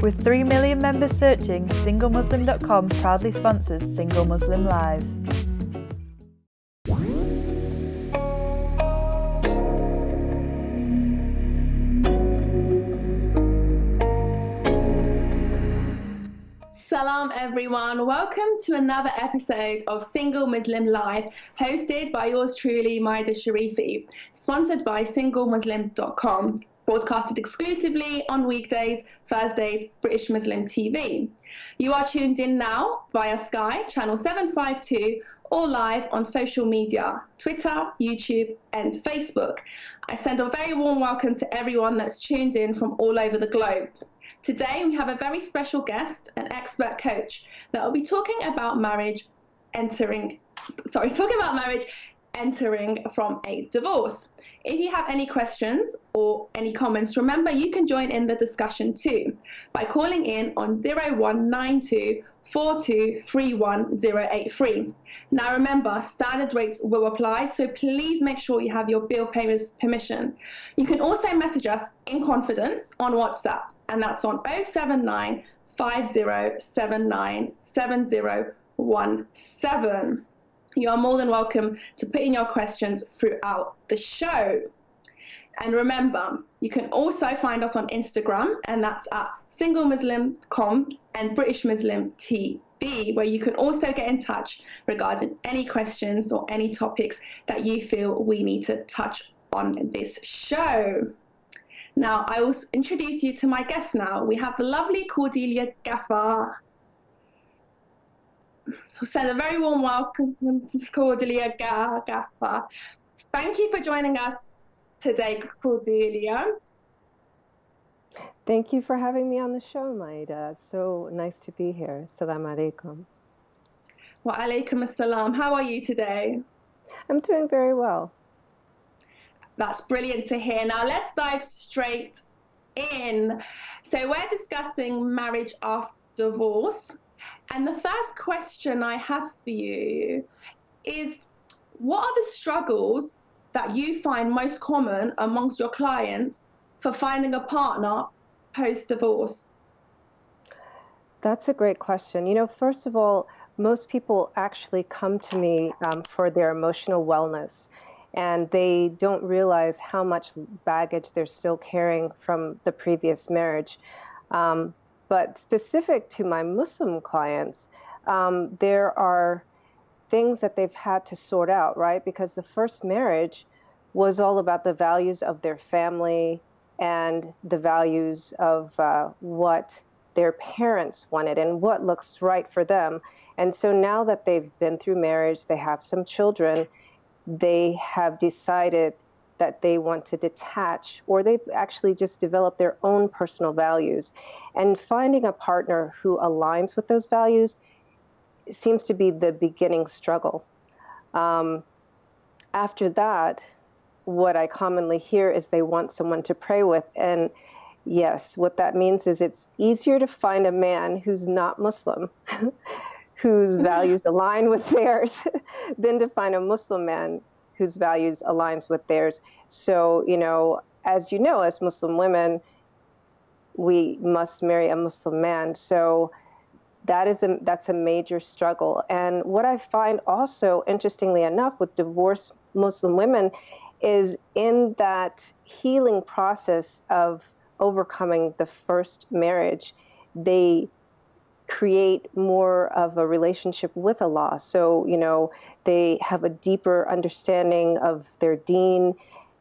With 3 million members searching, SingleMuslim.com proudly sponsors Single Muslim Live. Salam everyone, welcome to another episode of Single Muslim Live, hosted by yours truly, Maedeh Sharifi, sponsored by SingleMuslim.com, broadcasted exclusively on weekdays, Thursdays, British Muslim TV. You are tuned in now via Sky, channel 752, or live on social media, Twitter, YouTube, and Facebook. I send a very warm welcome to everyone that's tuned in from all over the globe. Today we have a very special guest, an expert coach, that will be talking about marriage entering from a divorce. If you have any questions or any comments, remember you can join in the discussion too by calling in on 0192 4231083. Now remember, standard rates will apply, so please make sure you have your bill payer's permission. You can also message us in confidence on WhatsApp, and that's on 079 5079 7017. You are more than welcome to put in your questions throughout the show. And remember, you can also find us on Instagram, and that's at SingleMuslim.com and British Muslim TV, where you can also get in touch regarding any questions or any topics that you feel we need to touch on this show. Now, I will introduce you to my guest now. We have the lovely Cordelia Gaffar. Send a very warm welcome to Cordelia Gaffar. Thank you for joining us today, Cordelia. Thank you for having me on the show, Maedeh. It's so nice to be here. Assalamu alaikum. Wa alaikum assalam. How are you today? I'm doing very well. That's brilliant to hear. Now let's dive straight in. So we're discussing marriage after divorce. And the first question I have for you is, what are the struggles that you find most common amongst your clients for finding a partner post-divorce? That's a great question. You know, first of all, most people actually come to me for their emotional wellness, and they don't realize how much baggage they're still carrying from the previous marriage. But specific to my Muslim clients, there are things that they've had to sort out, right? Because the first marriage was all about the values of their family and the values of what their parents wanted and what looks right for them. And so now that they've been through marriage, they have some children, they have decided that they want to detach, or they've actually just developed their own personal values. And finding a partner who aligns with those values seems to be the beginning struggle. After that, what I commonly hear is they want someone to pray with. And yes, what that means is it's easier to find a man who's not Muslim, whose values align with theirs, than to find a Muslim man whose values aligns with theirs. So, as Muslim women, we must marry a Muslim man. So that's a major struggle. And what I find also, interestingly enough, with divorced Muslim women is in that healing process of overcoming the first marriage, they create more of a relationship with Allah. So, they have a deeper understanding of their deen,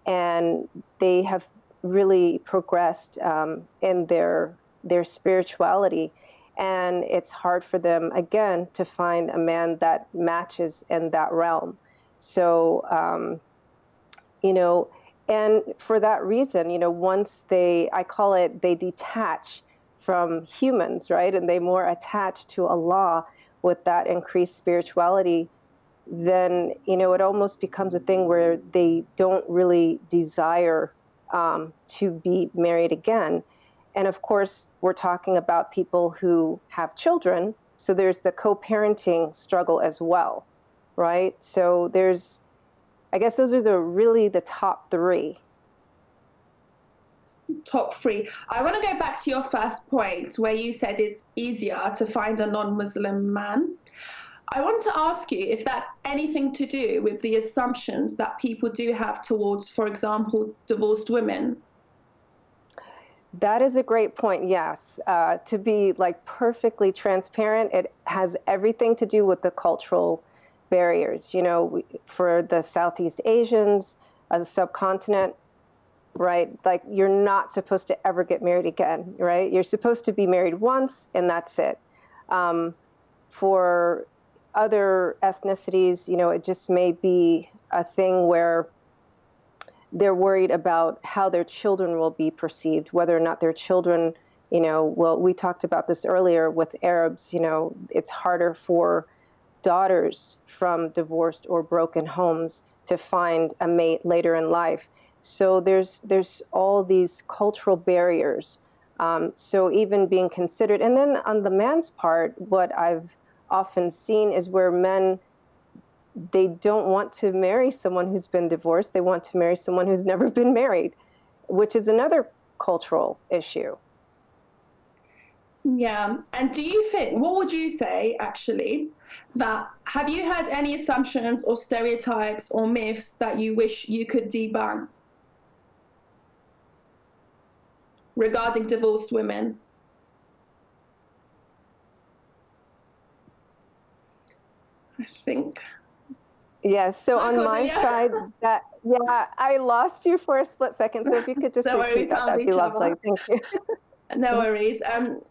and they have really progressed in their spirituality. And it's hard for them, again, to find a man that matches in that realm. So, and for that reason, once they detach from humans, right? And they more attach to Allah with that increased spirituality, then, it almost becomes a thing where they don't really desire to be married again. And of course, we're talking about people who have children. So there's the co-parenting struggle as well, right? So there's I guess those are really the top three. Top three. I want to go back to your first point where you said it's easier to find a non-Muslim man. I want to ask you if that's anything to do with the assumptions that people do have towards, for example, divorced women. That is a great point, yes. To be like perfectly transparent, it has everything to do with the cultural barriers. You know, for the Southeast Asians, as a subcontinent, right? Like, you're not supposed to ever get married again, right? You're supposed to be married once and that's it. For other ethnicities, you know, it just may be a thing where they're worried about how their children will be perceived, whether or not their children, you know, well, we talked about this earlier with Arabs, you know, it's harder for daughters from divorced or broken homes to find a mate later in life. So there's all these cultural barriers. So even being considered, and then on the man's part, what I've often seen is where men, they don't want to marry someone who's been divorced. They want to marry someone who's never been married, which is another cultural issue. Yeah. And do you think, what would you say actually, that have you had any assumptions or stereotypes or myths that you wish you could debunk regarding divorced women? I think. Yes. So Hi, on my Cordelia. side, that, yeah, I lost you for a split second. So if you could just Don't worry, repeat that, that'd be lovely. Thank you. No worries.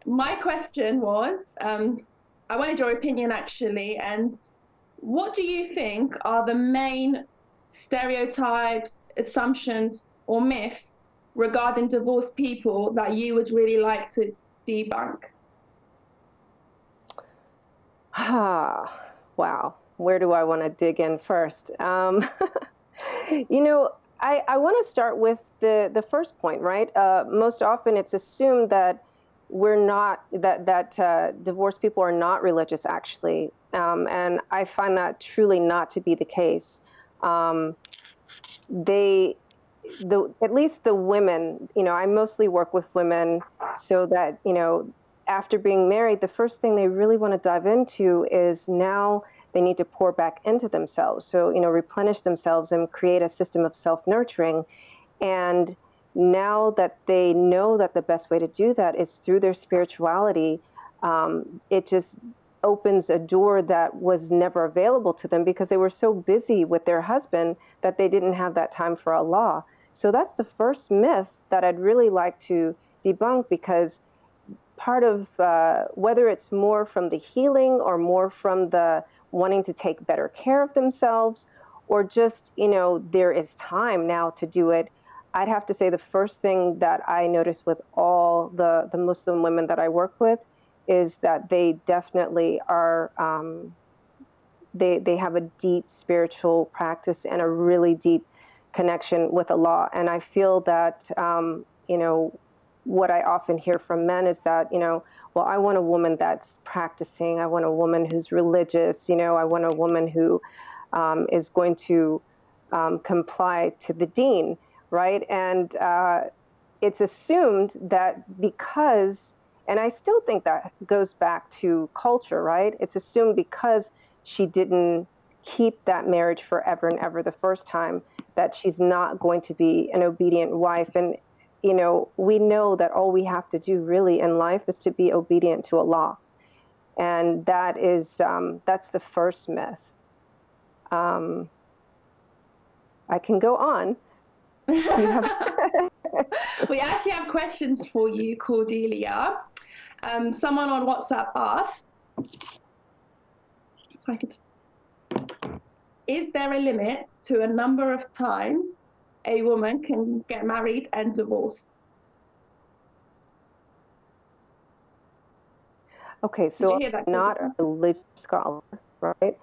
My question was, I wanted your opinion actually, and what do you think are the main stereotypes, assumptions, or myths regarding divorced people that you would really like to debunk? Wow. Where do I want to dig in first? You know, I want to start with the first point, right? Most often it's assumed that we're not, that divorced people are not religious, actually. And I find that truly not to be the case. At least the women, you know, I mostly work with women, so that, you know, after being married, the first thing they really want to dive into is now they need to pour back into themselves. So, you know, replenish themselves and create a system of self-nurturing. And now that they know that the best way to do that is through their spirituality, it just opens a door that was never available to them because they were so busy with their husband that they didn't have that time for Allah. So that's the first myth that I'd really like to debunk, because part of whether it's more from the healing or more from the wanting to take better care of themselves, or just, you know, there is time now to do it. I'd have to say the first thing that I notice with all the Muslim women that I work with is that they definitely are, they have a deep spiritual practice and a really deep connection with Allah. And I feel that, you know, what I often hear from men is that, you know, well, I want a woman that's practicing. I want a woman who's religious. You know, I want a woman who is going to comply to the deen, right? And it's assumed that because, and I still think that goes back to culture, right? It's assumed because she didn't keep that marriage forever and ever the first time, that she's not going to be an obedient wife. And you know, we know that all we have to do really in life is to be obedient to Allah. And that is, that's the first myth. I can go on. Do you have... We actually have questions for you, Cordelia. Someone on WhatsApp asked, if I could, is there a limit to a number of times a woman can get married and divorce? Okay, so I'm not a religious scholar, right?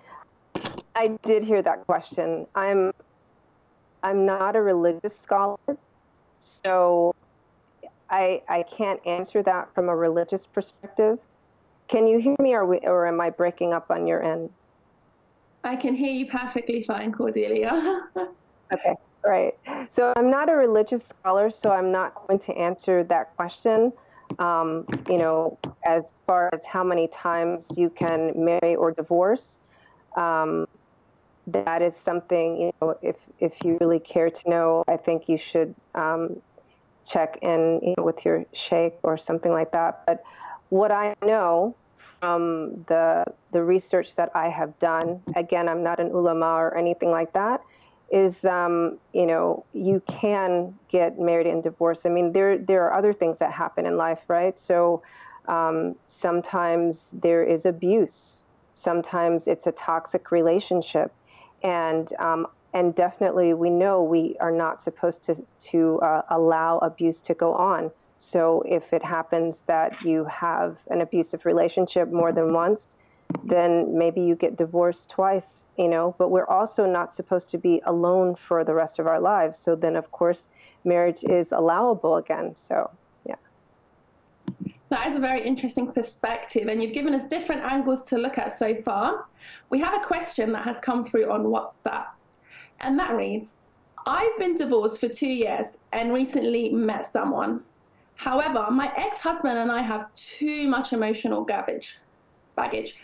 I did hear that question. I'm not a religious scholar, so I can't answer that from a religious perspective. Can you hear me, or am I breaking up on your end? I can hear you perfectly fine, Cordelia. Okay, great. So I'm not a religious scholar, so I'm not going to answer that question. As far as how many times you can marry or divorce, that is something, if you really care to know, I think you should check in, with your sheikh or something like that. But what I know from the research that I have done, again, I'm not an ulama or anything like that, is, you can get married and divorced. I mean, there are other things that happen in life, right? So sometimes there is abuse. Sometimes it's a toxic relationship. And definitely we know we are not supposed to allow abuse to go on. So if it happens that you have an abusive relationship more than once, then maybe you get divorced twice, but we're also not supposed to be alone for the rest of our lives. So then, of course, marriage is allowable again. So, yeah. That is a very interesting perspective, and you've given us different angles to look at so far. We have a question that has come through on WhatsApp, and that reads, I've been divorced for 2 years and recently met someone. However, my ex-husband and I have too much emotional baggage.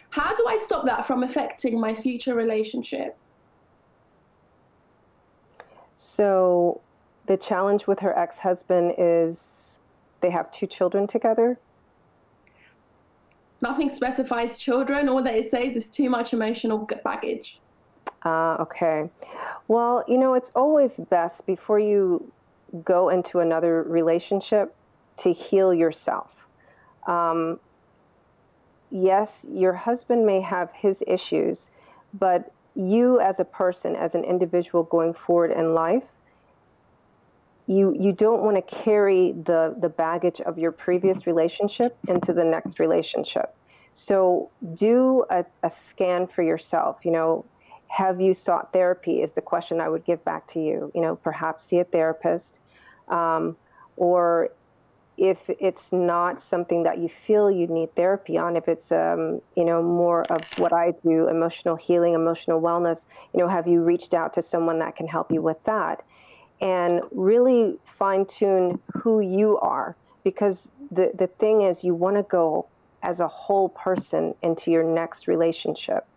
How do I stop that from affecting my future relationship? So the challenge with her ex-husband is they have 2 children together. Nothing specifies children. All that it says is too much emotional baggage. Okay. Well, it's always best before you go into another relationship to heal yourself. Yes, your husband may have his issues, but you as a person, as an individual going forward in life, you don't want to carry the baggage of your previous relationship into the next relationship. So do a scan for yourself. Have you sought therapy is the question I would give back to you. Perhaps see a therapist, or if it's not something that you feel you need therapy on, if it's, more of what I do, emotional healing, emotional wellness, have you reached out to someone that can help you with that? And really fine tune who you are, because the thing is, you want to go as a whole person into your next relationship.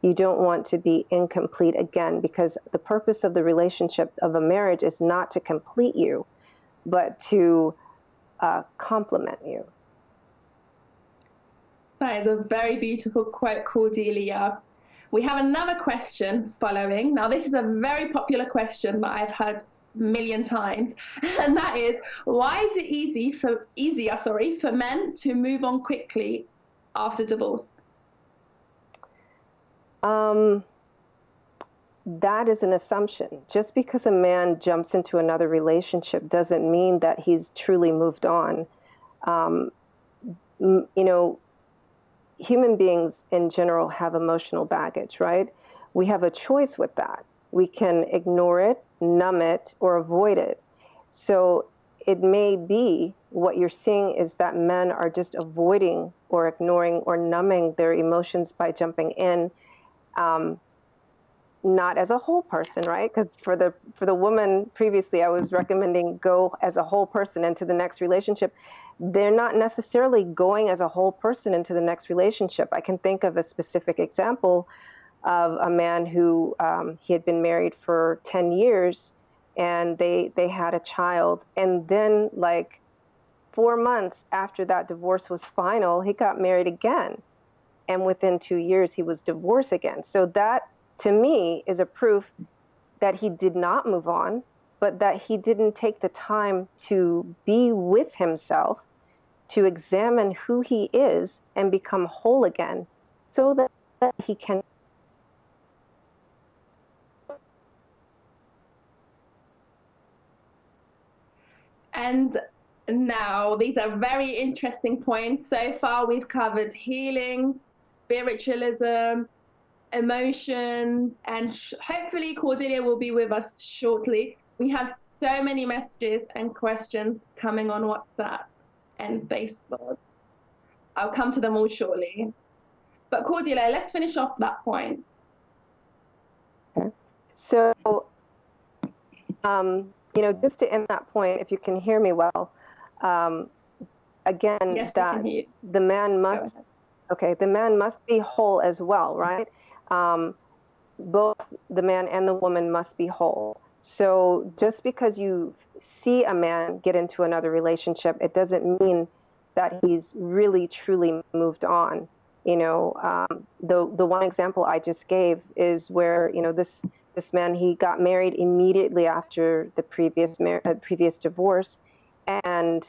You don't want to be incomplete again, because the purpose of the relationship of a marriage is not to complete you, but to complement you. That is a very beautiful quote, Cordelia. We have another question following. Now, this is a very popular question that I've heard a million times, and that is, why is it easier for men to move on quickly after divorce? That is an assumption. Just because a man jumps into another relationship doesn't mean that he's truly moved on. Human beings in general have emotional baggage, right? We have a choice with that. We can ignore it, numb it, or avoid it. So it may be what you're seeing is that men are just avoiding or ignoring or numbing their emotions by jumping in. Not as a whole person, right? Because for the woman previously, I was recommending go as a whole person into the next relationship. They're not necessarily going as a whole person into the next relationship. I can think of a specific example of a man who he had been married for 10 years, and they had a child. And then, like 4 months after that divorce was final, he got married again. And within 2 years, he was divorced again. So that, to me, is a proof that he did not move on, but that he didn't take the time to be with himself, to examine who he is and become whole again, so that he can. And now, these are very interesting points. So far, we've covered healing, spiritualism, emotions, and hopefully Cordelia will be with us shortly. We have so many messages and questions coming on WhatsApp and Facebook. I'll come to them all shortly. But Cordelia, let's finish off that point. So, just to end that point, if you can hear me well, again, Yes, we that can hear you. the man must, the man must be whole as well, right? Both the man and the woman must be whole. So just because you see a man get into another relationship, it doesn't mean that he's really truly moved on. The one example I just gave is where this man, he got married immediately after the previous divorce, and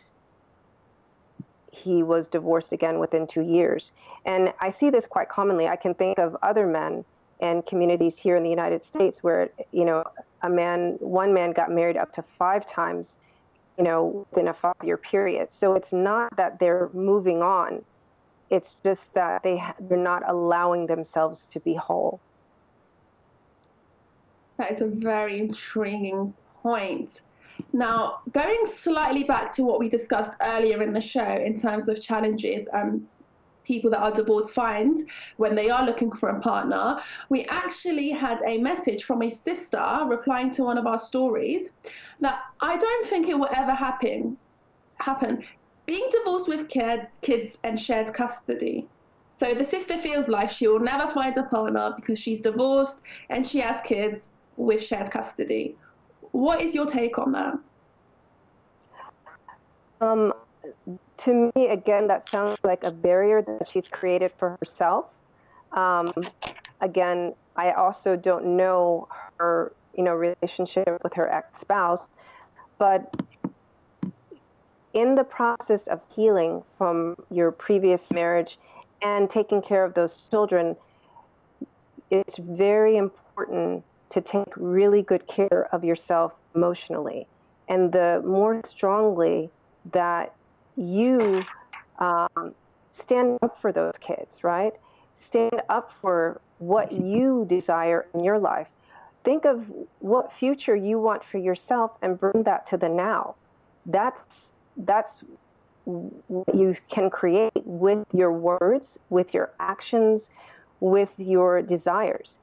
he was divorced again within 2 years. And I see this quite commonly. I can think of other men and communities here in the United States where, one man got married up to 5 times, within a 5-year period. So it's not that they're moving on. It's just that they're not allowing themselves to be whole. That is a very intriguing point. Now, going slightly back to what we discussed earlier in the show in terms of challenges people that are divorced find when they are looking for a partner, we actually had a message from a sister replying to one of our stories that I don't think it will ever happen. Being divorced with kids and shared custody. So the sister feels like she will never find a partner because she's divorced and she has kids with shared custody. What is your take on that? To me, again, that sounds like a barrier that she's created for herself. Again, I also don't know her, relationship with her ex-spouse, but in the process of healing from your previous marriage and taking care of those children, it's very important to take really good care of yourself emotionally. And the more strongly that you stand up for those kids, right? Stand up for what you desire in your life. Think of what future you want for yourself and bring that to the now. That's what you can create with your words, with your actions, with your desires.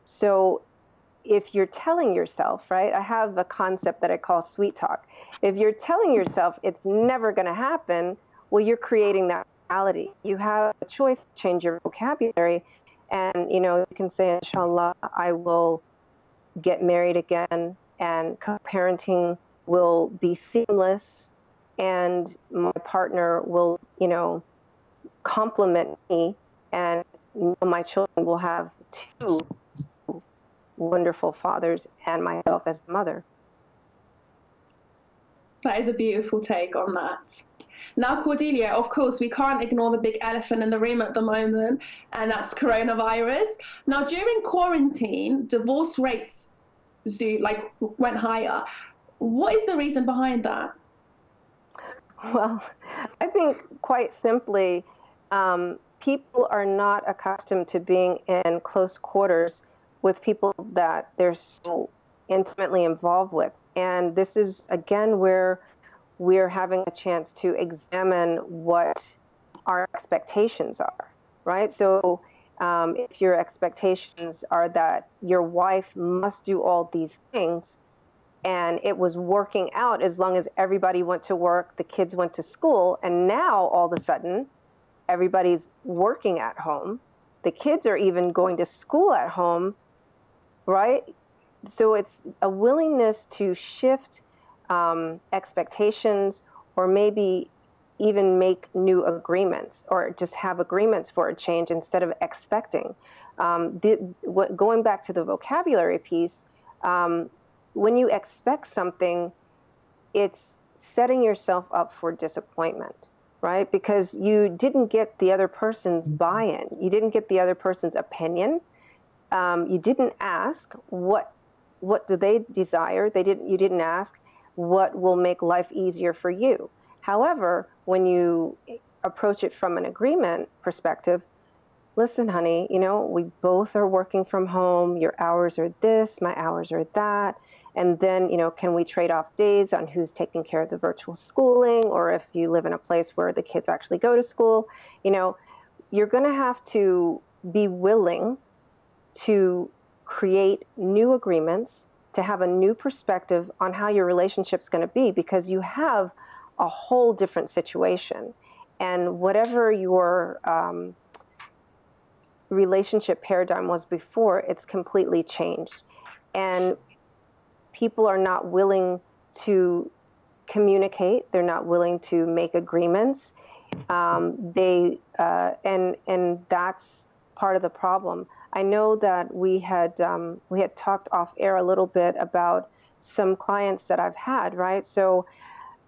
So if you're telling yourself, right, I have a concept that I call sweet talk. If you're telling yourself it's never going to happen, well, you're creating that reality. You have a choice to change your vocabulary. And, you can say, inshallah, I will get married again and co-parenting will be seamless and my partner will, complement me and my children will have 2 wonderful fathers and myself as the mother. That is a beautiful take on that. Now, Cordelia, of course, we can't ignore the big elephant in the room at the moment, and that's coronavirus. Now, during quarantine, divorce rates went higher. What is the reason behind that? Well, I think quite simply, people are not accustomed to being in close quarters with people that they're so intimately involved with. And this is, again, where we're having a chance to examine what our expectations are, right? So if your expectations are that your wife must do all these things, and it was working out as long as everybody went to work, the kids went to school, and now all of a sudden, everybody's working at home, the kids are even going to school at home, right? So it's a willingness to shift expectations, or maybe even make new agreements, or just have agreements for a change instead of expecting. Going back to the vocabulary piece, when you expect something, it's setting yourself up for disappointment, right? Because you didn't get the other person's buy-in. You didn't get the other person's opinion. You didn't ask what do they desire. You didn't ask what will make life easier for you. However, when you approach it from an agreement perspective, listen, honey, we both are working from home. Your hours are this, my hours are that. And then, can we trade off days on who's taking care of the virtual schooling, or if you live in a place where the kids actually go to school, you're going to have to be willing to create new agreements, to have a new perspective on how your relationship's going to be, because you have a whole different situation. And whatever your relationship paradigm was before, it's completely changed. And people are not willing to communicate. They're not willing to make agreements. And that's part of the problem. I know that we had talked off air a little bit about some clients that I've had, right? So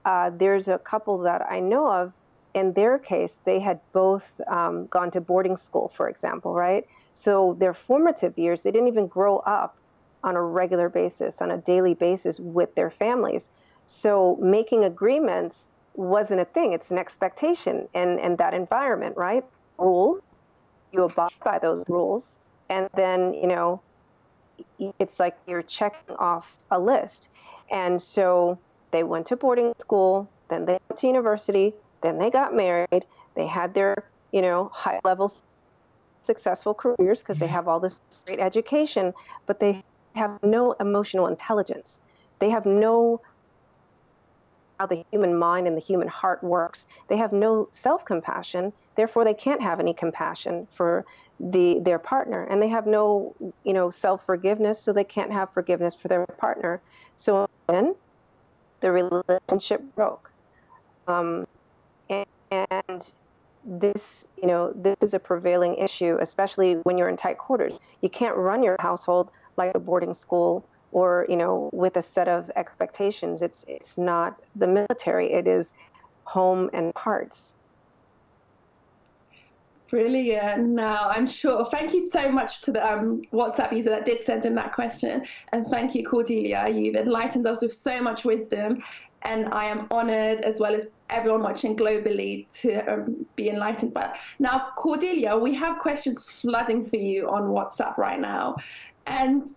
there's a couple that I know of. In their case, they had both gone to boarding school, for example, right? So their formative years, they didn't even grow up on a regular basis, on a daily basis with their families. So making agreements wasn't a thing. It's an expectation in that environment, right? Rules, you abide by those rules. And then, it's like you're checking off a list. And so they went to boarding school, then they went to university, then they got married, they had their, high-level successful careers because they have all this great education, but they have no emotional intelligence. They have no how the human mind and the human heart works. They have no self-compassion, therefore they can't have any compassion for their partner, and they have no, self-forgiveness, so they can't have forgiveness for their partner. So then the relationship broke. And this, this is a prevailing issue, especially when you're in tight quarters. You can't run your household like a boarding school or, with a set of expectations. It's not the military. It is home and hearts. Brilliant. Now, I'm sure. Thank you so much to the WhatsApp user that did send in that question. And thank you, Cordelia. You've enlightened us with so much wisdom. And I am honored, as well as everyone watching globally, to be enlightened by that. Now, Cordelia, we have questions flooding for you on WhatsApp right now. And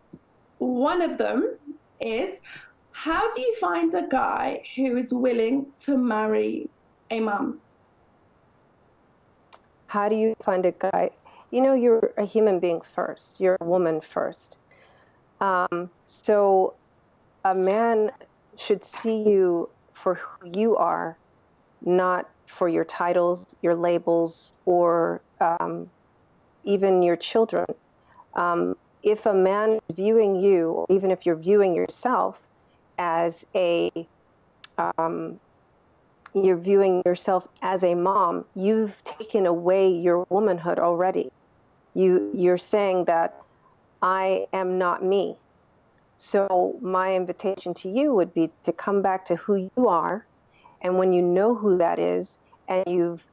one of them is, how do you find a guy who is willing to marry a mum? How do you find a guy? You're a human being first. You're a woman first. So a man should see you for who you are, not for your titles, your labels, or even your children. If a man is viewing you, or even if you're viewing yourself as you're viewing yourself as a mom, you've taken away your womanhood already. You're saying that I am not me. So my invitation to you would be to come back to who you are. And when you know who that is, and you've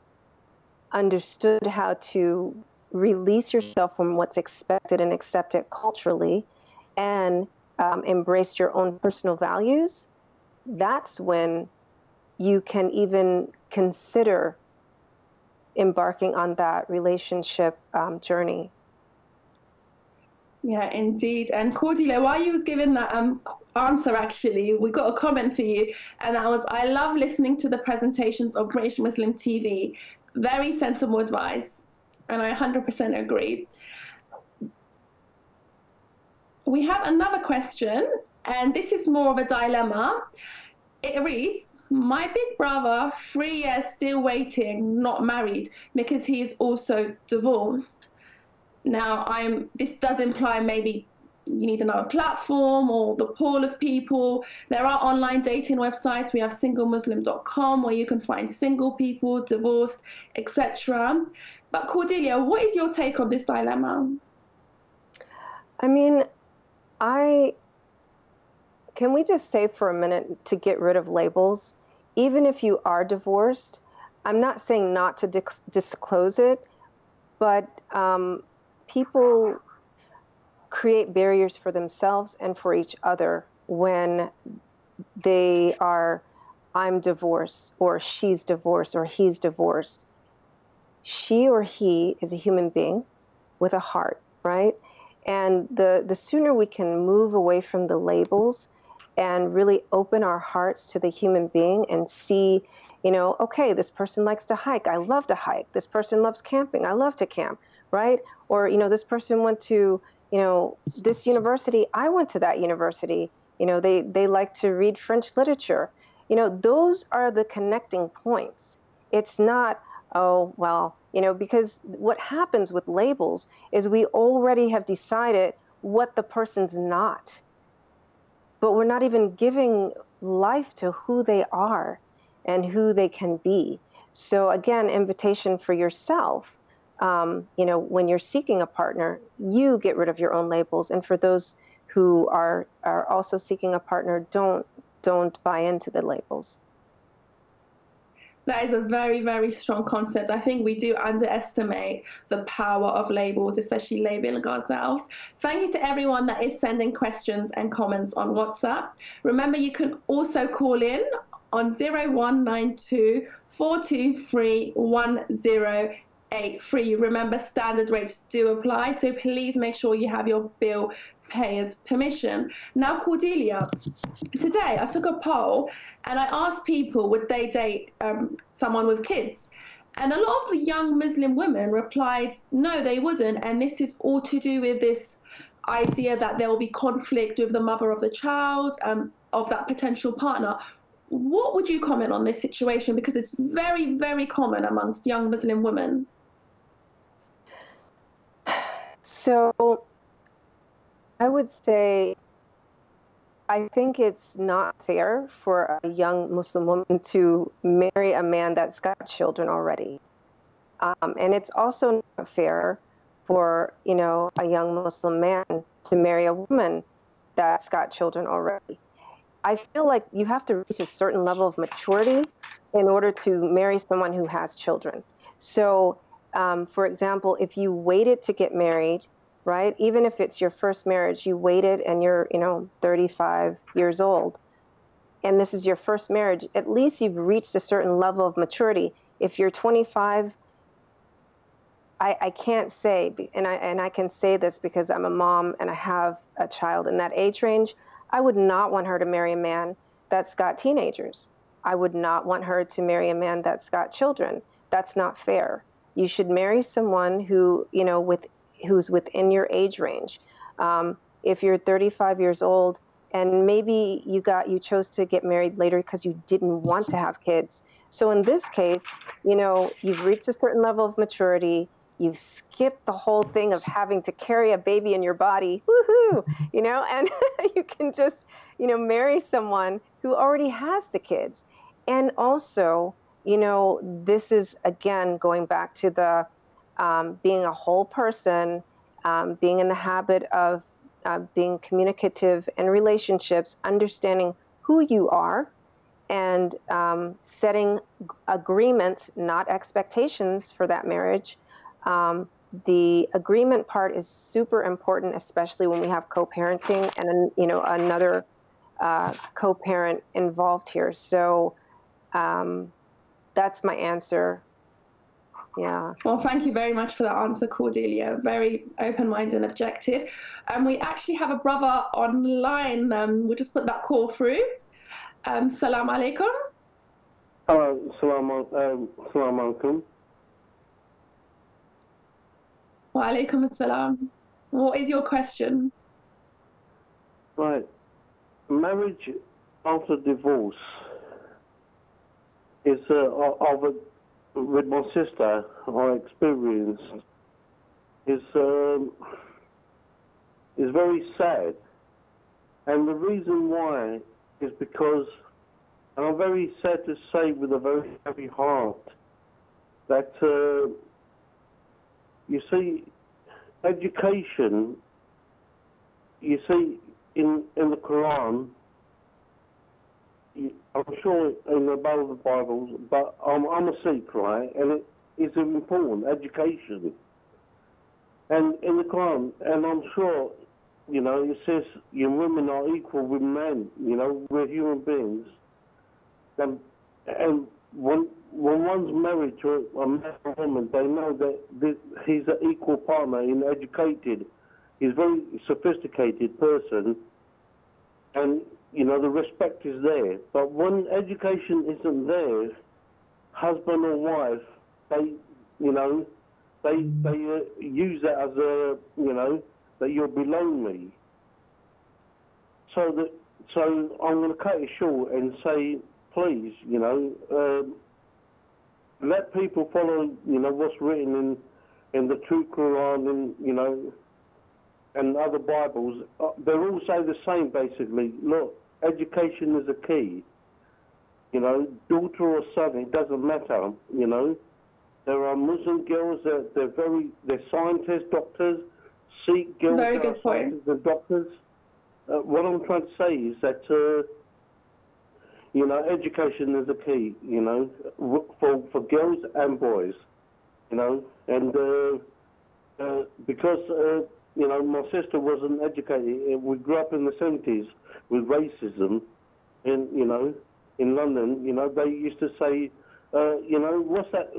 understood how to release yourself from what's expected and accepted culturally, and embrace your own personal values, that's when you can even consider embarking on that relationship journey. Yeah, indeed. And Cordelia, while you was giving that answer, actually, we got a comment for you, and that was, I love listening to the presentations of British Muslim TV. Very sensible advice, and I 100% agree. We have another question, and this is more of a dilemma. It reads, my big brother, 3 years still waiting, not married, because he is also divorced. Now, this does imply maybe you need another platform or the pool of people. There are online dating websites. We have SingleMuslim.com, where you can find single people, divorced, etc. But Cordelia, what is your take on this dilemma? I mean, can we just say for a minute to get rid of labels? Even if you are divorced, I'm not saying not to disclose it, but people create barriers for themselves and for each other when they are, I'm divorced, or she's divorced, or he's divorced. She or he is a human being with a heart, right? And the sooner we can move away from the labels and really open our hearts to the human being and see, okay, this person likes to hike. I love to hike. This person loves camping. I love to camp, right? Or, this person went to, this university, I went to that university. They like to read French literature. Those are the connecting points. It's not, oh, well, because what happens with labels is we already have decided what the person's not, but we're not even giving life to who they are and who they can be. So again, invitation for yourself. When you're seeking a partner, you get rid of your own labels. And for those who are also seeking a partner, don't buy into the labels. That is a very, very strong concept. I think we do underestimate the power of labels, especially labeling ourselves. Thank you to everyone that is sending questions and comments on WhatsApp. Remember, you can also call in on 0192 423 1083. Remember, standard rates do apply, so please make sure you have your bill payer's permission. Now, Cordelia, today I took a poll and I asked people would they date someone with kids, and a lot of the young Muslim women replied no, they wouldn't, and this is all to do with this idea that there will be conflict with the mother of the child, of that potential partner. What would you comment on this situation, because it's very, very common amongst young Muslim women? So I would say, I think it's not fair for a young Muslim woman to marry a man that's got children already. And it's also not fair for, a young Muslim man to marry a woman that's got children already. I feel like you have to reach a certain level of maturity in order to marry someone who has children. So, for example, if you waited to get married, right? Even if it's your first marriage, you waited and you're, 35 years old, and this is your first marriage, at least you've reached a certain level of maturity. If you're 25, I can't say, and I can say this because I'm a mom and I have a child in that age range, I would not want her to marry a man that's got teenagers. I would not want her to marry a man that's got children. That's not fair. You should marry someone who, who's within your age range. If you're 35 years old and maybe you chose to get married later because you didn't want to have kids. So in this case, you've reached a certain level of maturity. You've skipped the whole thing of having to carry a baby in your body, woohoo, and you can just, marry someone who already has the kids. And also, this is, again, going back to the being a whole person, being in the habit of being communicative in relationships, understanding who you are, and setting agreements, not expectations for that marriage. The agreement part is super important, especially when we have co-parenting and, another co-parent involved here. So that's my answer. Yeah. Well, thank you very much for that answer, Cordelia. Very open-minded and objective. And we actually have a brother online. We'll just put that call through. Salam alaikum. Hello, salam alaikum. Wa alaikum assalam. What is your question? Right. Marriage after divorce is with my sister, our experience is very sad, and the reason why is because, and I'm very sad to say with a very heavy heart, that you see, education, you see in the Quran, I'm sure in the Bible, but I'm a Sikh, right? And it is important, education. And in the Quran, and I'm sure, it says your women are equal with men, we're human beings. And when one's married to a man or woman, they know that he's an equal partner, he's educated, he's a very sophisticated person, and the respect is there. But when education isn't there, husband or wife, they use that as that you're below me. So I'm going to cut it short and say, please, let people follow, what's written in the true Quran and, and other Bibles. They all say the same, basically. Look, education is a key. Daughter or son, it doesn't matter, There are Muslim girls that they're scientists, doctors, Sikh girls Very that are good point. scientists and doctors. What I'm trying to say is that, education is a key, for girls and boys, and because, my sister wasn't educated. We grew up in the 70s with racism, and, in London, they used to say, what's that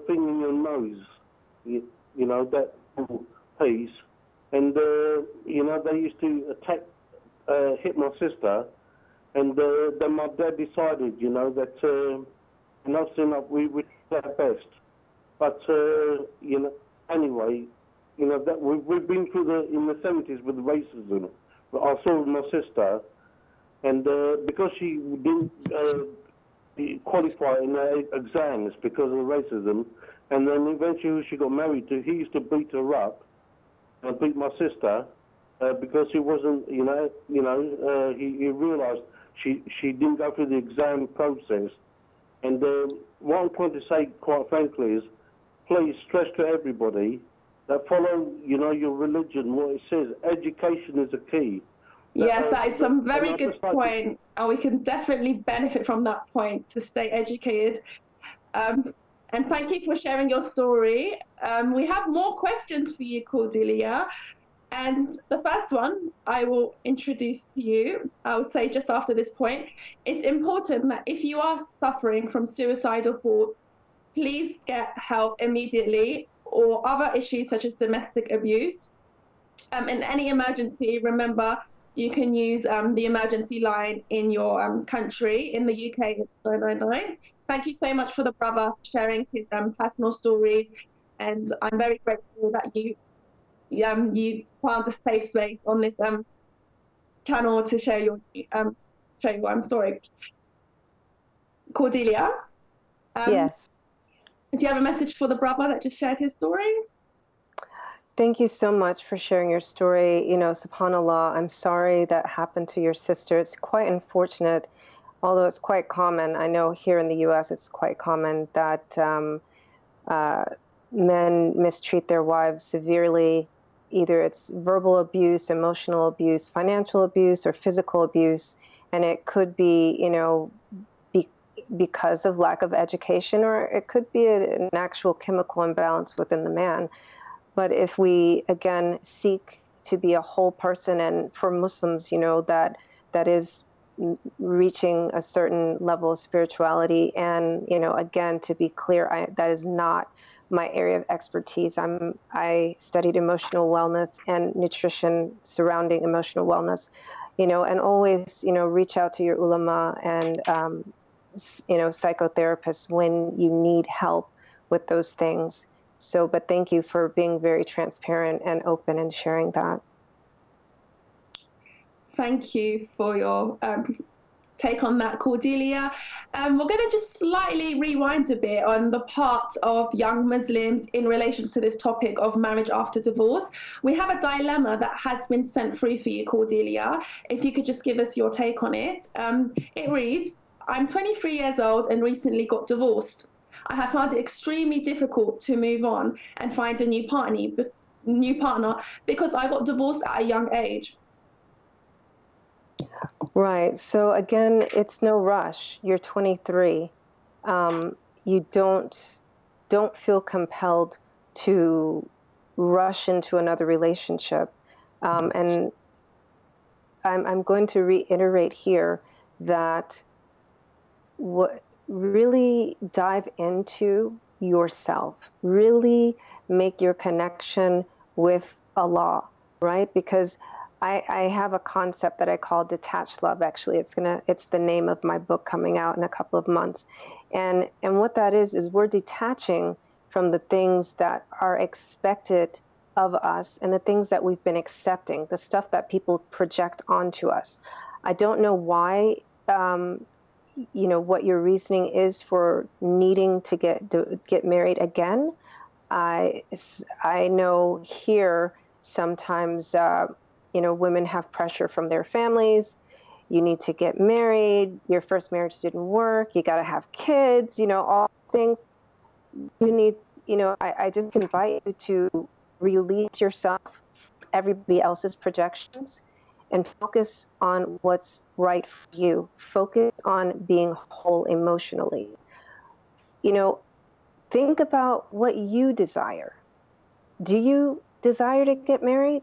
thing in your nose, that piece. And, they used to hit my sister. And then my dad decided, that enough's enough, we did our best. But, anyway, that we've been through in the 70s with racism. I saw with my sister, and because she didn't qualify in her exams because of racism, and then eventually she got married to, he used to beat her up. I beat my sister because he wasn't, he realised she didn't go through the exam process. And what I'm trying to say, quite frankly, is please stress to everybody that follow, your religion, what it says. Education is a key. Yes, that is some very good point, and we can definitely benefit from that point to stay educated. And thank you for sharing your story. We have more questions for you, Cordelia. And the first one I will introduce to you, I will say just after this point, it's important that if you are suffering from suicidal thoughts, please get help immediately, or other issues such as domestic abuse. In any emergency, remember, you can use the emergency line in your country. In the UK, it's 999. Thank you so much for the brother sharing his personal stories, and I'm very grateful that you found a safe space on this channel to share your story. Cordelia? Yes. Do you have a message for the brother that just shared his story? Thank you so much for sharing your story. SubhanAllah, I'm sorry that happened to your sister. It's quite unfortunate, although it's quite common. I know here in the U.S. it's quite common that men mistreat their wives severely. Either it's verbal abuse, emotional abuse, financial abuse, or physical abuse. And it could be, because of lack of education, or it could be an actual chemical imbalance within the man. But if we, again, seek to be a whole person, and for Muslims, that is reaching a certain level of spirituality, and, again, to be clear, that is not my area of expertise. I studied emotional wellness and nutrition surrounding emotional wellness, and always, reach out to your ulama and, psychotherapists when you need help with those things. So, but thank you for being very transparent and open and sharing that. Thank you for your take on that, Cordelia. We're going to just slightly rewind a bit on the part of young Muslims in relation to this topic of marriage after divorce. We have a dilemma that has been sent through for you, Cordelia. If you could just give us your take on it. It reads, I'm 23 years old and recently got divorced. I have found it extremely difficult to move on and find a new partner because I got divorced at a young age. Right. So again, it's no rush. You're 23. You don't feel compelled to rush into another relationship. And I'm going to reiterate here that really dive into yourself. Really make your connection with Allah, right? Because I have a concept that I call detached love. Actually, it's the name of my book coming out in a couple of months. And what that is we're detaching from the things that are expected of us and the things that we've been accepting, the stuff that people project onto us. I don't know why, what your reasoning is for needing to get married again. I know here sometimes, women have pressure from their families. You need to get married. Your first marriage didn't work. You got to have kids, all things. You need, I just invite you to release yourself from everybody else's projections and focus on what's right for you. Focus on being whole emotionally. Think about what you desire. Do you desire to get married?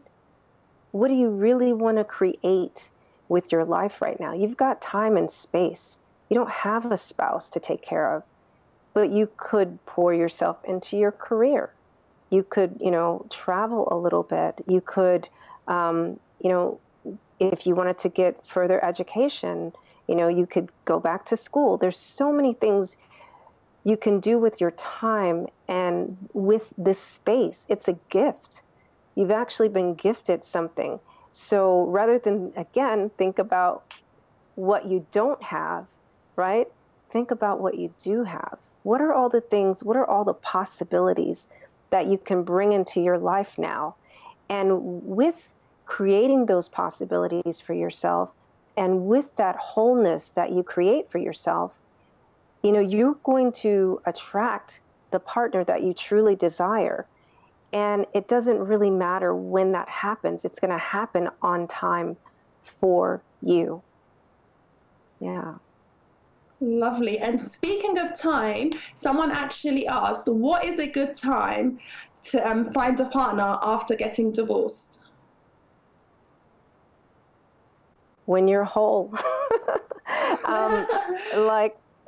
What do you really want to create with your life right now? You've got time and space. You don't have a spouse to take care of, but you could pour yourself into your career. You could, travel a little bit. You could, if you wanted to get further education, you could go back to school. There's so many things you can do with your time and with this space. It's a gift. You've actually been gifted something. So rather than, again, think about what you don't have, right? Think about what you do have. What are all the things, what are all the possibilities that you can bring into your life now? And with creating those possibilities for yourself, and with that wholeness that you create for yourself, you're going to attract the partner that you truly desire. And it doesn't really matter when that happens. It's going to happen on time for you. Yeah. Lovely. And speaking of time, someone actually asked, what is a good time to find a partner after getting divorced? When you're whole.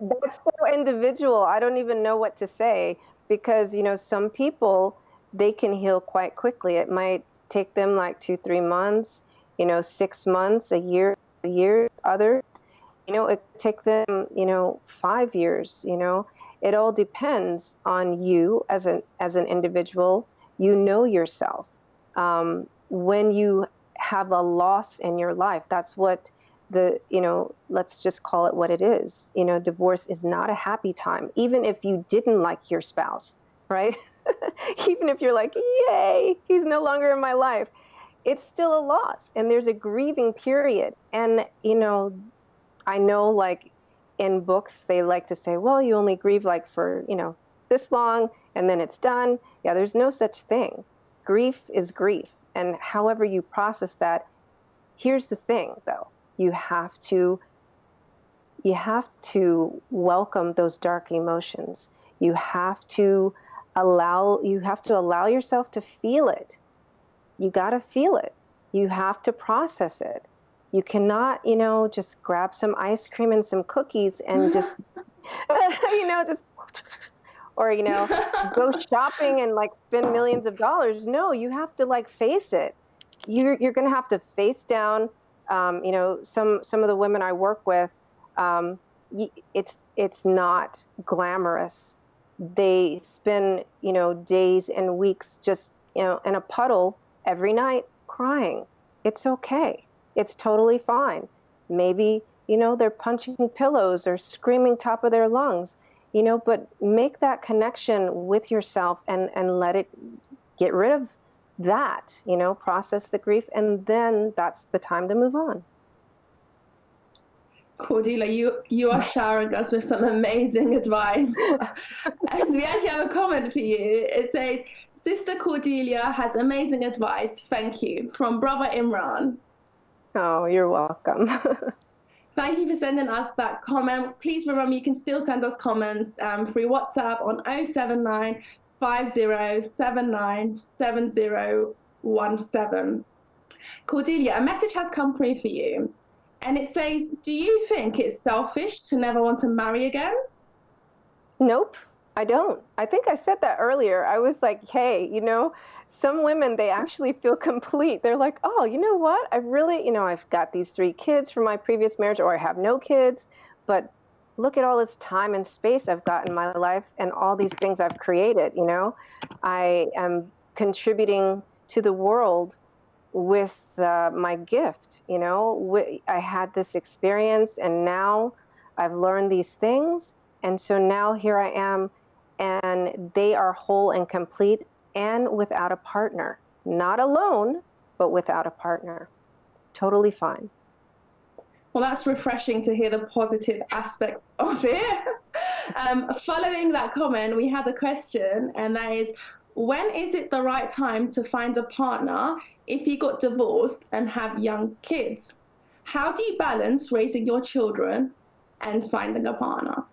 That's so individual. I don't even know what to say because, some people, they can heal quite quickly. It might take them like 2-3 months, 6 months, a year. Others, it could take them, 5 years. It all depends on you as an individual. Yourself. When you have a loss in your life, that's what let's just call it what it is. Divorce is not a happy time, even if you didn't like your spouse, right? Even if you're like, yay, he's no longer in my life, it's still a loss. And there's a grieving period. And, I know like in books, they like to say, well, you only grieve like for, this long and then it's done. Yeah, there's no such thing. Grief is grief. And however you process that, here's the thing though. You have to welcome those dark emotions. You have to allow yourself to feel it. You got to feel it. You have to process it. You cannot, just grab some ice cream and some cookies and just, or, go shopping and like spend millions of dollars. No, you have to like face it. You're going to have to face down. Some of the women I work with, it's not glamorous. They spend, days and weeks just, in a puddle every night crying. It's okay. It's totally fine. Maybe, they're punching pillows or screaming top of their lungs, but make that connection with yourself and let it get rid of that, process the grief, and then that's the time to move on. Cordelia, you are showering us with some amazing advice. And we actually have a comment for you. It says, Sister Cordelia has amazing advice. Thank you. From Brother Imran. Oh, you're welcome. Thank you for sending us that comment. Please remember you can still send us comments through WhatsApp on 079 5079 7017. Cordelia, a message has come through for you, and it says, do you think it's selfish to never want to marry again? Nope, I don't. I think I said that earlier. I was like, hey, some women, they actually feel complete. They're like, oh, you know what? I really, I've got these 3 kids from my previous marriage, or I have no kids, but look at all this time and space I've got in my life and all these things I've created, I am contributing to the world with my gift. I had this experience, and now I've learned these things, and so now here I am, and they are whole and complete and without a partner. Not alone, but without a partner. Totally fine. Well, that's refreshing to hear the positive aspects of it. Following that comment, we had a question, and that is, when is it the right time to find a partner if you got divorced and have young kids? How do you balance raising your children and finding a partner?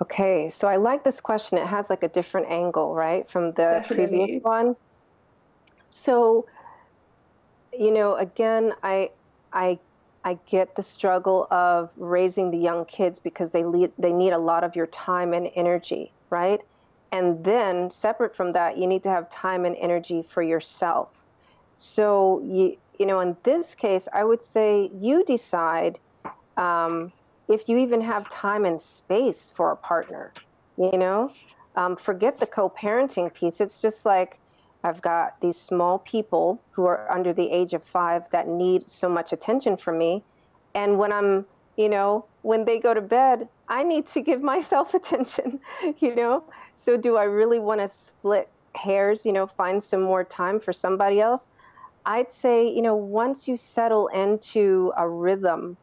Okay, so I like this question. It has like a different angle, right, from the previous one. So, again, I get the struggle of raising the young kids because they need a lot of your time and energy, right? And then separate from that, you need to have time and energy for yourself. So, in this case, I would say you decide if you even have time and space for a partner, forget the co-parenting piece. It's just like, I've got these small people who are under the age of 5 that need so much attention from me. And when I'm, when they go to bed, I need to give myself attention, So do I really want to split hairs, find some more time for somebody else? I'd say, once you settle into a rhythm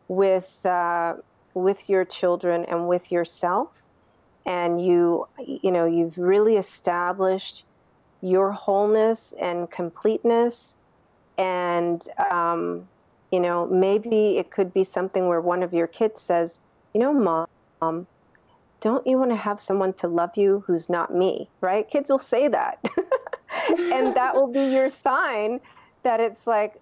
with your children and with yourself, and you've really established your wholeness and completeness, and maybe it could be something where one of your kids says, Mom, don't you want to have someone to love you who's not me, right? Kids will say that. And that will be your sign that it's like,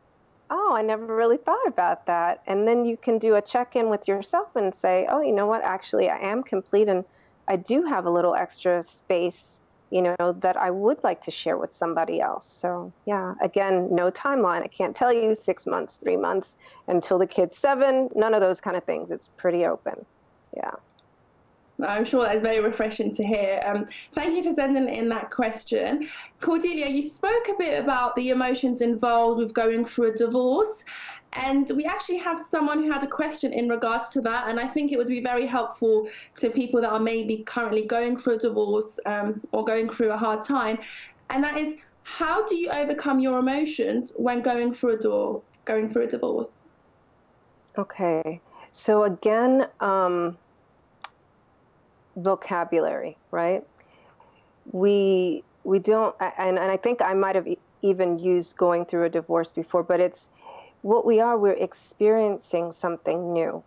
oh, I never really thought about that. And then you can do a check-in with yourself and say, oh, you know what, actually I am complete, and I do have a little extra space, that I would like to share with somebody else. So yeah, again, no timeline. I can't tell you 6 months, 3 months until the kid's 7, none of those kind of things. It's pretty open. Yeah. I'm sure that's very refreshing to hear. Thank you for sending in that question. Cordelia, you spoke a bit about the emotions involved with going through a divorce, and we actually have someone who had a question in regards to that, and I think it would be very helpful to people that are maybe currently going through a divorce or going through a hard time, and that is, how do you overcome your emotions when going through a divorce? Okay, so again, vocabulary, right? We don't, and I think I might have even used going through a divorce before, but it's what we're experiencing something new.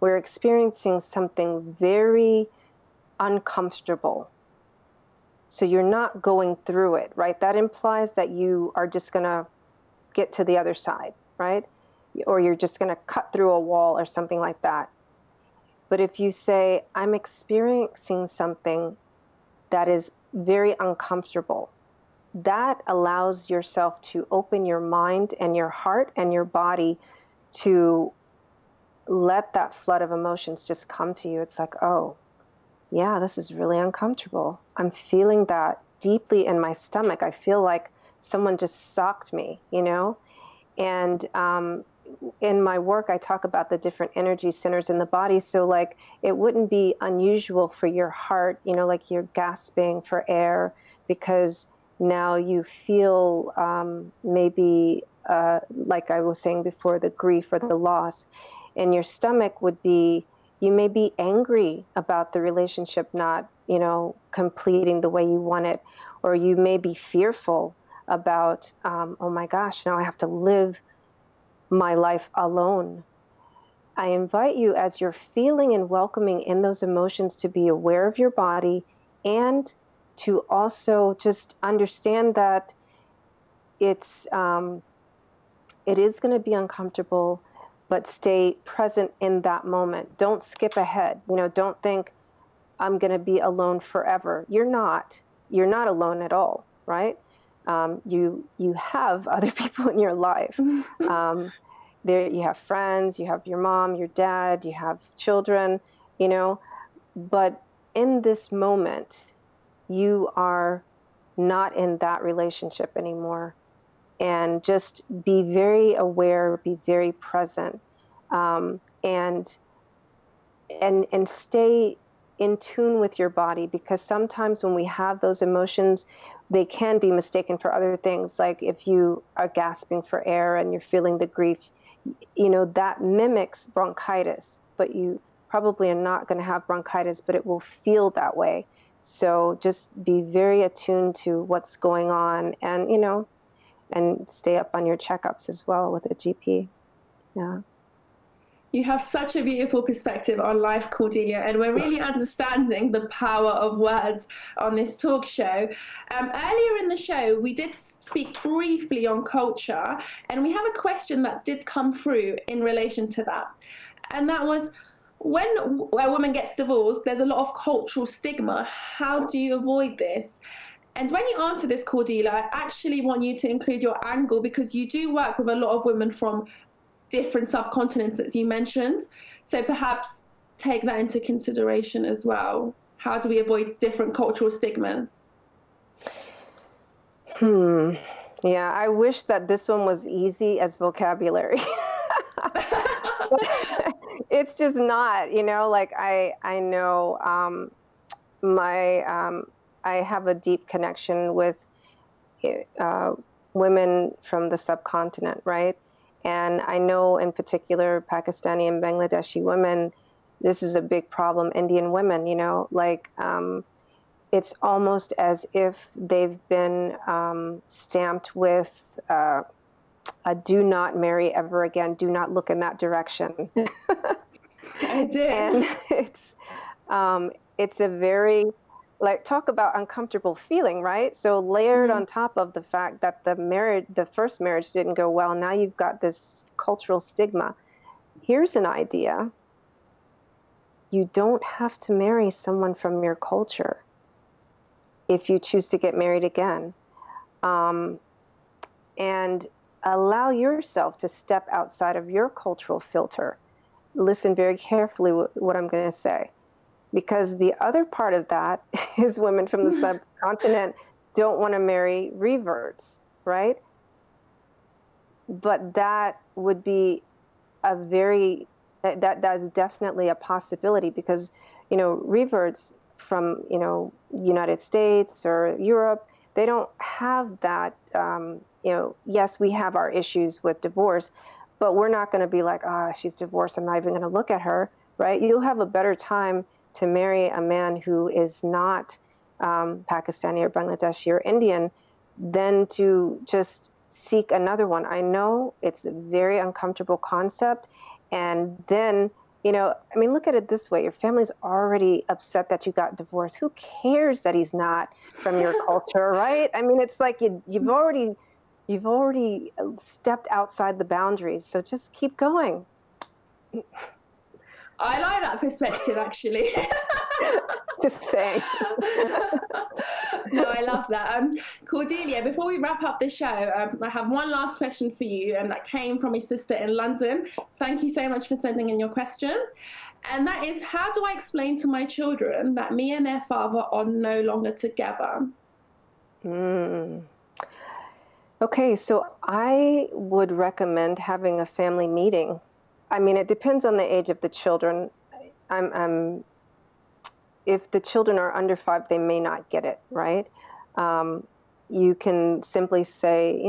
We're experiencing something very uncomfortable. So you're not going through it, right? That implies that you are just going to get to the other side, right? Or you're just going to cut through a wall or something like that. But if you say, I'm experiencing something that is very uncomfortable, that allows yourself to open your mind and your heart and your body to let that flood of emotions just come to you. It's like, oh, yeah, this is really uncomfortable. I'm feeling that deeply in my stomach. I feel like someone just socked me, And in my work, I talk about the different energy centers in the body. So like, it wouldn't be unusual for your heart, like you're gasping for air because now you feel maybe like I was saying before, the grief or the loss. And your stomach would be, you may be angry about the relationship not, completing the way you want it, or you may be fearful about, oh my gosh, now I have to live my life alone. I invite you, as you're feeling and welcoming in those emotions, to be aware of your body and to also just understand that it is going to be uncomfortable, but stay present in that moment. Don't skip ahead. Don't think I'm going to be alone forever. You're not alone at all, right? You have other people in your life. There you have friends, you have your mom, your dad, you have children, but in this moment, you are not in that relationship anymore. And just be very aware, be very present, and stay in tune with your body, because sometimes when we have those emotions, they can be mistaken for other things. Like if you are gasping for air and you're feeling the grief, that mimics bronchitis, but you probably are not going to have bronchitis, but it will feel that way. So just be very attuned to what's going on, and stay up on your checkups as well with a GP. Yeah. You have such a beautiful perspective on life, Cordelia, and we're really understanding the power of words on this talk show. Earlier in the show, we did speak briefly on culture, and we have a question that did come through in relation to that. And that was, when a woman gets divorced, there's a lot of cultural stigma. How do you avoid this? And when you answer this, Cordelia, I actually want you to include your angle, because you do work with a lot of women from different subcontinents, as you mentioned. So perhaps take that into consideration as well. How do we avoid different cultural stigmas? Yeah, I wish that this one was easy as vocabulary. It's just not, like I know I have a deep connection with women from the subcontinent, right? And I know in particular Pakistani and Bangladeshi women, this is a big problem. Indian women, it's almost as if they've been stamped with a do not marry ever again, do not look in that direction. I did. And it's a very, talk about uncomfortable feeling, right? So layered on top of the fact that the first marriage didn't go well, now you've got this cultural stigma. Here's an idea. You don't have to marry someone from your culture if you choose to get married again. And allow yourself to step outside of your cultural filter. Listen very carefully what I'm going to say. Because the other part of that is women from the subcontinent don't want to marry reverts, right? But that would be that is definitely a possibility, because, reverts from, United States or Europe, they don't have that, yes, we have our issues with divorce, but we're not going to be like, she's divorced, I'm not even going to look at her, right? You'll have a better time to marry a man who is not Pakistani or Bangladeshi or Indian than to just seek another one. I know it's a very uncomfortable concept. And then, look at it this way. Your family's already upset that you got divorced. Who cares that he's not from your culture, right? It's like you've already stepped outside the boundaries. So just keep going. I like that perspective, actually. Just saying. No, I love that. Cordelia, before we wrap up the show, I have one last question for you, and that came from my sister in London. Thank you so much for sending in your question. And that is, how do I explain to my children that me and their father are no longer together? Okay, so I would recommend having a family meeting. It depends on the age of the children. If the children are under 5, they may not get it, right? You can simply say,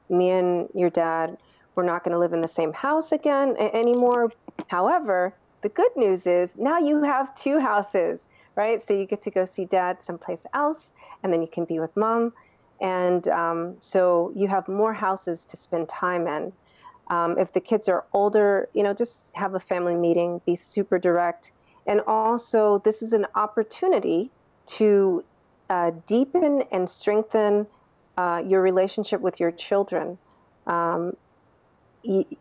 me and your dad, we're not going to live in the same house again anymore. However, the good news is now you have 2 houses, right? So you get to go see dad someplace else, and then you can be with mom. And so you have more houses to spend time in. If the kids are older, just have a family meeting, be super direct. And also, this is an opportunity to deepen and strengthen your relationship with your children.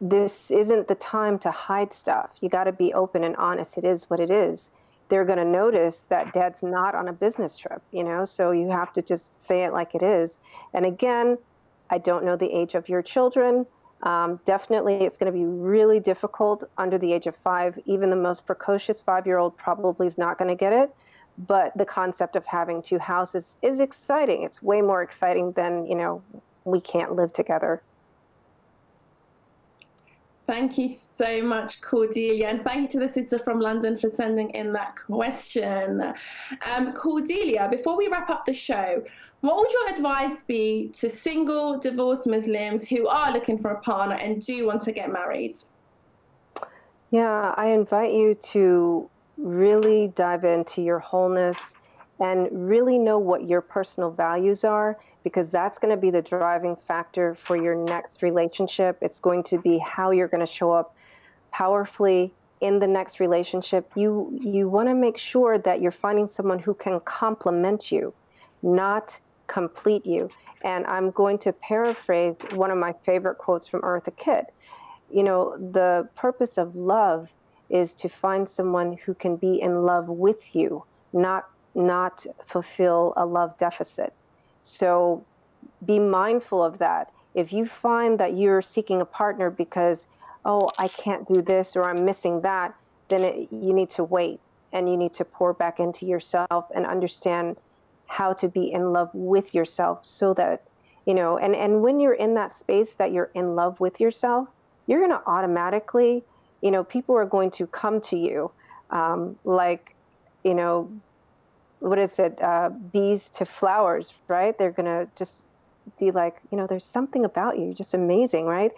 This isn't the time to hide stuff. You got to be open and honest. It is what it is. They're going to notice that dad's not on a business trip, so you have to just say it like it is. And again, I don't know the age of your children. Definitely, it's going to be really difficult under the age of 5. Even the most precocious 5-year-old probably is not going to get it. but the concept of having two houses is exciting. It's way more exciting than, we can't live together. Thank you so much, Cordelia, and thank you to the sister from London for sending in that question. Cordelia, before we wrap up the show, what would your advice be to single, divorced Muslims who are looking for a partner and do want to get married? Yeah, I invite you to really dive into your wholeness and really know what your personal values are, because that's going to be the driving factor for your next relationship. It's going to be how you're going to show up powerfully in the next relationship. You want to make sure that you're finding someone who can complement you, not complete you. And I'm going to paraphrase one of my favorite quotes from Eartha Kitt. The purpose of love is to find someone who can be in love with you, not fulfill a love deficit. So be mindful of that. If you find that you're seeking a partner because, oh, I can't do this or I'm missing that, then you need to wait and you need to pour back into yourself and understand how to be in love with yourself, so that, and when you're in that space that you're in love with yourself, you're going to automatically, people are going to come to you what is it? Bees to flowers, right? They're going to just be like, there's something about you. You're just amazing, right?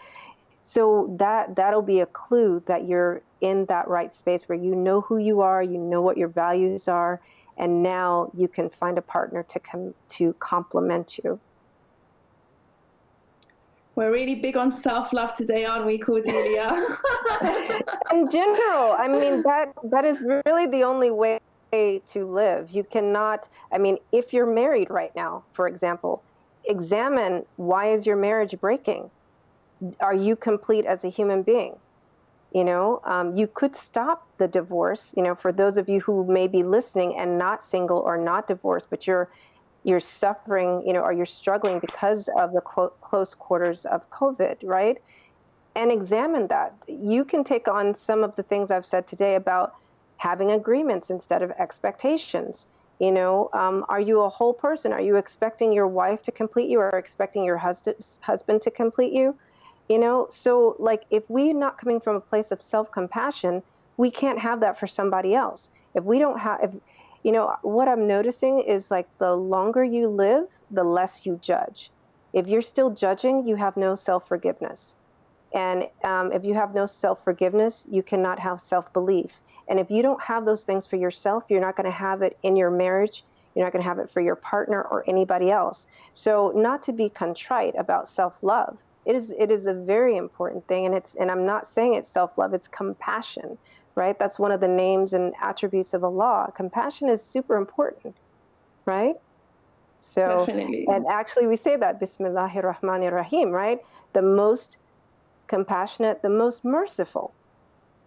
So that'll be a clue that you're in that right space where you know who you are, you know what your values are, and now you can find a partner to complement you. We're really big on self-love today, aren't we, Cordelia? In general, I mean, that is really the only way to live. You cannot, if you're married right now, for example, examine, why is your marriage breaking? Are you complete as a human being? You could stop the divorce, for those of you who may be listening and not single or not divorced, but you're suffering, or you're struggling because of the close quarters of COVID, right? And examine that. You can take on some of the things I've said today about having agreements instead of expectations. Are you a whole person? Are you expecting your wife to complete you or expecting your husband to complete you? So like, if we're not coming from a place of self-compassion, we can't have that for somebody else. If we don't have, what I'm noticing is, like, the longer you live, the less you judge. If you're still judging, you have no self-forgiveness. And if you have no self-forgiveness, you cannot have self-belief. And if you don't have those things for yourself, you're not going to have it in your marriage. You're not going to have it for your partner or anybody else. So not to be contrite about self-love. It is a very important thing. And I'm not saying it's self-love, it's compassion, right? That's one of the names and attributes of Allah. Compassion is super important, right? So, definitely. And actually we say that, Bismillahir Rahmanir Rahim, right? The most compassionate, the most merciful.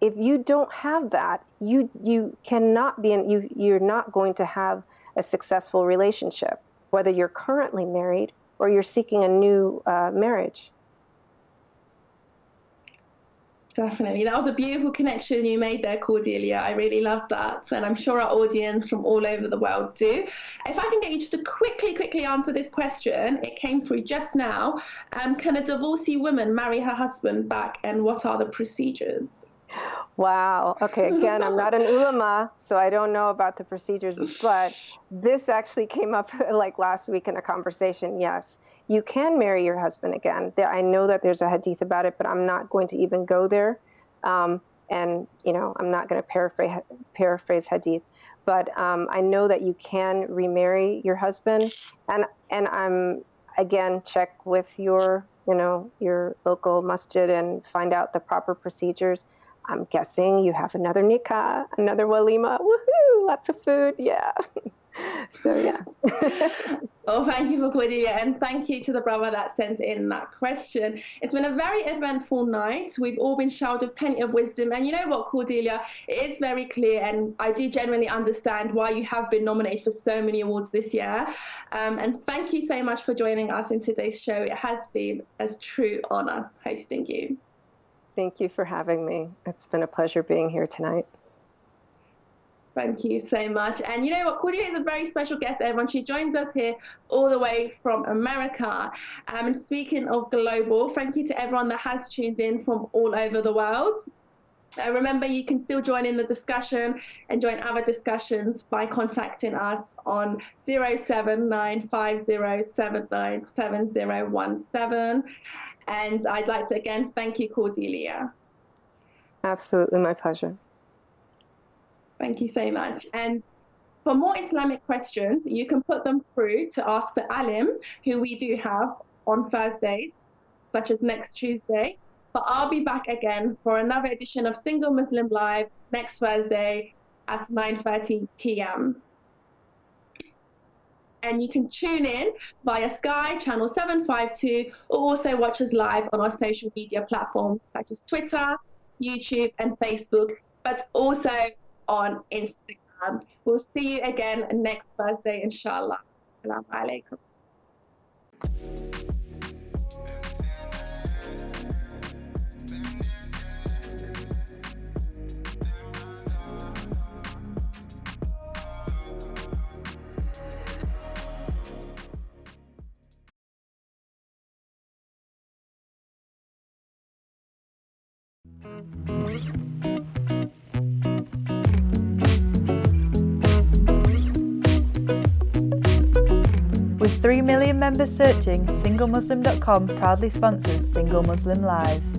If you don't have that, you cannot be you're not going to have a successful relationship, whether you're currently married or you're seeking a new marriage. Definitely. That was a beautiful connection you made there, Cordelia. I really love that. And I'm sure our audience from all over the world do. If I can get you just to quickly answer this question, it came through just now. Can a divorcee woman marry her husband back, and what are the procedures? Wow. Okay. Again, I'm not an ulama, so I don't know about the procedures, but this actually came up like last week in a conversation. Yes, you can marry your husband again. I know that there's a hadith about it, but I'm not going to even go there. And, I'm not going to paraphrase hadith, but I know that you can remarry your husband. And I'm, again, check with your local masjid and find out the proper procedures. I'm guessing you have another nikah, another walima. Woohoo! Lots of food. Yeah. So, yeah. Oh, thank you for Cordelia, and thank you to the brother that sent in that question. It's been a very eventful night. We've all been showered with plenty of wisdom. And you know what, Cordelia? It is very clear, and I do genuinely understand why you have been nominated for so many awards this year. And thank you so much for joining us in today's show. It has been a true honor hosting you. Thank you for having me. It's been a pleasure being here tonight. Thank you so much. And you know what? Cordelia is a very special guest, everyone. She joins us here all the way from America. And speaking of global, thank you to everyone that has tuned in from all over the world. Remember, you can still join in the discussion and join other discussions by contacting us on 07950797017. And I'd like to again thank you, Cordelia. Absolutely, my pleasure. Thank you so much. And for more Islamic questions, you can put them through to Ask the Alim, who we do have on Thursdays, such as next Tuesday. But I'll be back again for another edition of Single Muslim Live next Thursday at 9:30 p.m. And you can tune in via Sky Channel 752 or also watch us live on our social media platforms such as Twitter, YouTube and Facebook, but also on Instagram. We'll see you again next Thursday, inshallah. Assalamu alaikum. With 3 million members searching, SingleMuslim.com proudly sponsors Single Muslim Live.